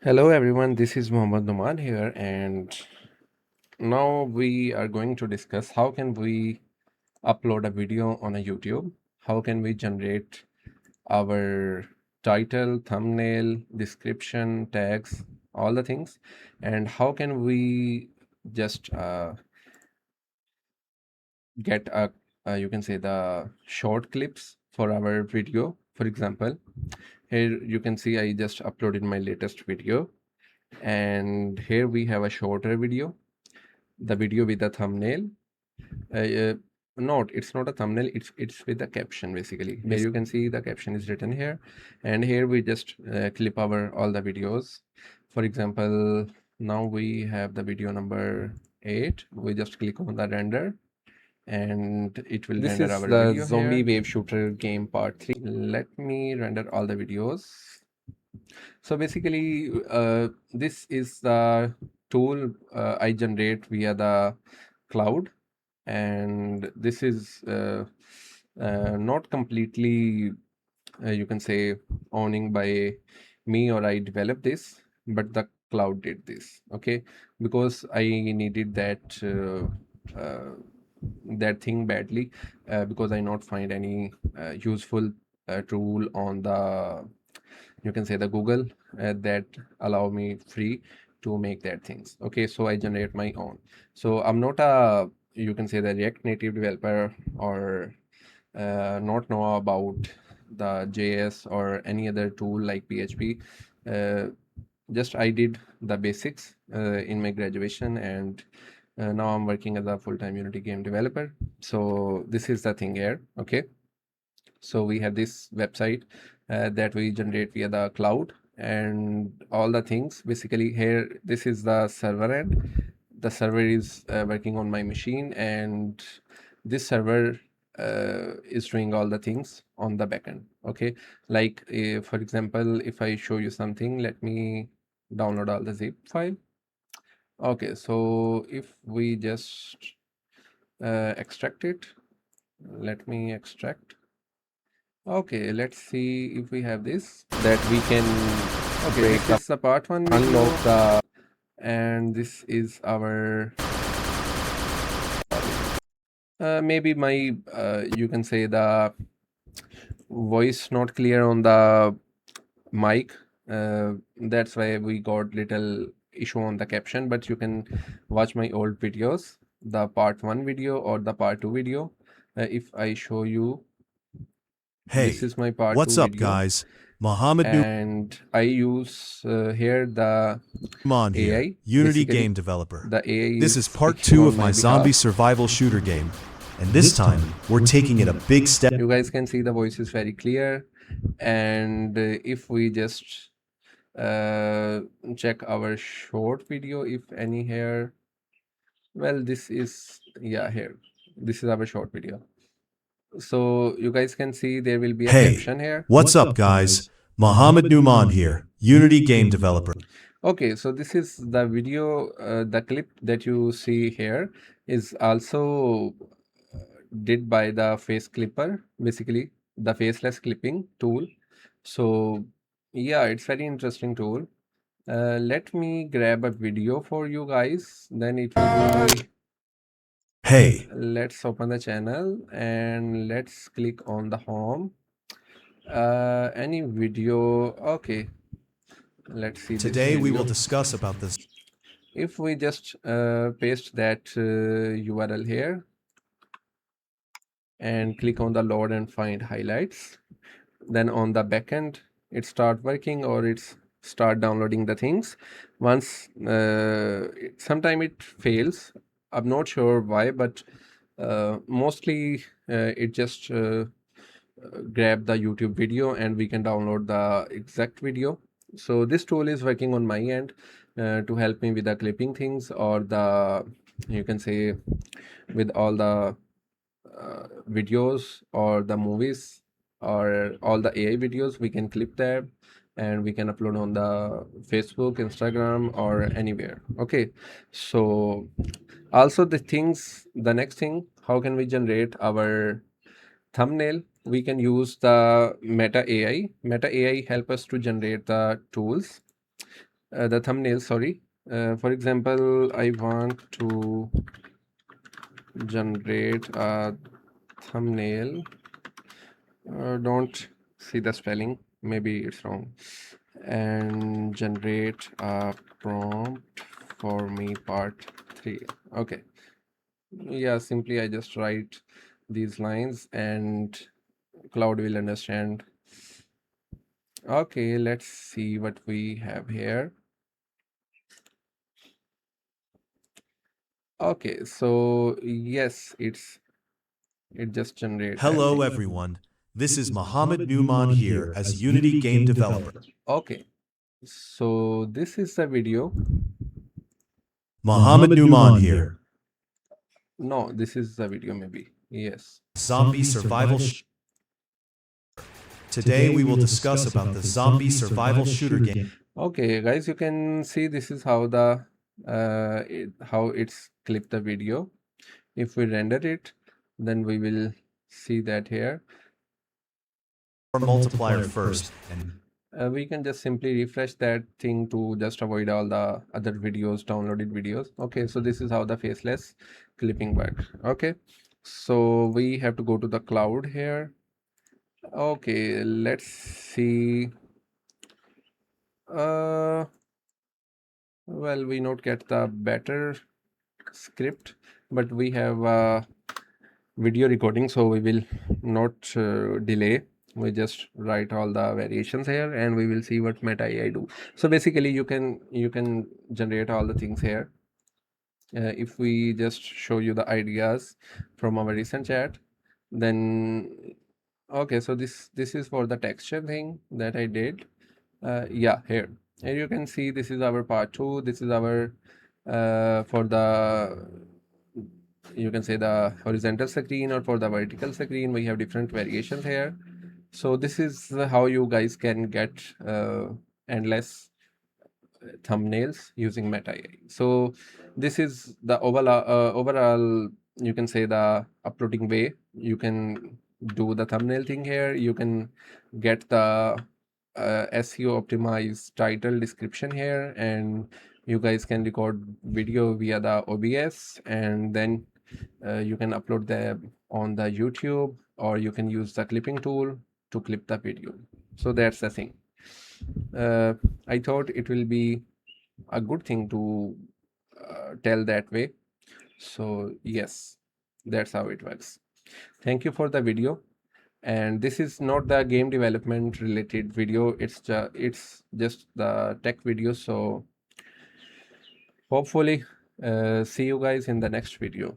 Hello everyone, this is Mohammad Numan here, and now we are going to discuss how can we upload a video on a YouTube, how can we generate our title, thumbnail, description, tags, all the things, and how can we just get you can say the short clips for our video. For example, here you can see I just uploaded my latest video, and here we have a shorter video, the video with the thumbnail. Not, it's not a thumbnail, it's with a caption. Basically here you can see the caption is written here, and here we just clip our all the videos. For example, now we have the video number 8. We just click on the render and it will render our video. This is the zombie wave shooter game part 3. Let me render all the videos. So basically, this is the tool I generate via the Claude, and this is not completely, you can say, owning by me, or I developed this, but the Claude did this. Okay, because I needed that thing badly, because I not find any useful tool on the, you can say, the Google that allow me free to make that things. Okay, so I generate my own. So I'm not a, you can say, the React Native developer, or not know about the JS or any other tool like PHP. Just I did the basics in my graduation, and now I'm working as a full-time Unity game developer. So this is the thing here. Okay, so we have this website that we generate via the Cloud, and all the things. Basically here, this is the server end. The server is working on my machine, and this server is doing all the things on the backend. Okay, like for example, if I show you something, let me download all the zip file. Okay, so if we just extract it, let me extract. Okay, let's see if we have this, that we can break this is the part 1 video, unlock the, and this is our maybe my you can say the voice not clear on the mic, that's why we got little issue on the caption. But you can watch my old videos, the part 1 video or the part 2 video. If I show you, this Hey, is my part what's 2 up, video, guys? Mohammed and I use here the Numan here, AI, Unity basically game developer. the AI This is part speaking 2 on of my my zombie behalf. survival shooter game, and this time we're taking it a big step. You guys can see the voice is very clear, and if we just check our short video, if any here, well, this is, yeah, here, this is our short video. So you guys can see there will be a Hey, caption here. what's up, guys? Mohammed Numan here, Unity game developer. Okay, so this is the video, the clip that you see here is also did by the Face Clipper, basically the faceless clipping tool. So yeah, it's very interesting tool. Let me grab a video for you guys, then it will be, Hey, let's open the channel and let's click on the home. Any video, okay, let's see this today we will video. discuss about this. If we just paste that URL here and click on the load and find highlights, then on the backend it start working, or it's start downloading the things. Once sometime it fails, I'm not sure why, but mostly it just grab the YouTube video and we can download the exact video. So this tool is working on my end to help me with the clipping things, or the, you can say, with all the videos or the movies or all the AI videos, we can clip there and we can upload on the Facebook, Instagram, or anywhere. Okay, so also the next thing, how can we generate our thumbnail? We can use the Meta AI. Meta AI help us to generate the tools. the thumbnail, sorry. For example, I want to generate a thumbnail. Don't see the spelling, maybe it's wrong. And generate a prompt for me part 3. Okay, yeah, simply I just write these lines and Claude will understand. Okay, let's see what we have here. Okay, so yes, it just generate that Hello thing. everyone, this is Mohammed Numan here as Unity game developer. Okay, so this is the video. Mohammed Numan here. No, this is the video maybe. Yes. Zombie survival Today we will discuss about the zombie survival shooter game. Okay, guys, you can see this is how the how it's clipped the video. If we render it, then we will see that here. Multiplier first and We can just simply refresh that thing to just avoid all the other videos, downloaded videos. Okay, so this is how the faceless clipping works. Okay, so we have to go to the cloud here. Okay, let's see. Well, we not get the better script, but we have video recording, so we will not delay. We just write all the variations here and we will see what meta AI do. So basically you can generate all the things here. If we just show you the ideas from our recent chat, then okay, so this is for the texture thing that I did. Yeah, here you can see this is our part 2. This is our for the, you can say, the horizontal screen, or for the vertical screen we have different variations here. So this is how you guys can get endless thumbnails using meta AI. So this is the overall, you can say, the uploading way. You can do the thumbnail thing here. You can get the SEO optimized title description here, and you guys can record video via the OBS, and then you can upload them on the YouTube, or you can use the clipping tool to clip the video. So that's the thing. I thought it will be a good thing to tell that way. So yes, that's how it works. Thank you for the video. And this is not the game development related video, it's just the tech video. So hopefully see you guys in the next video.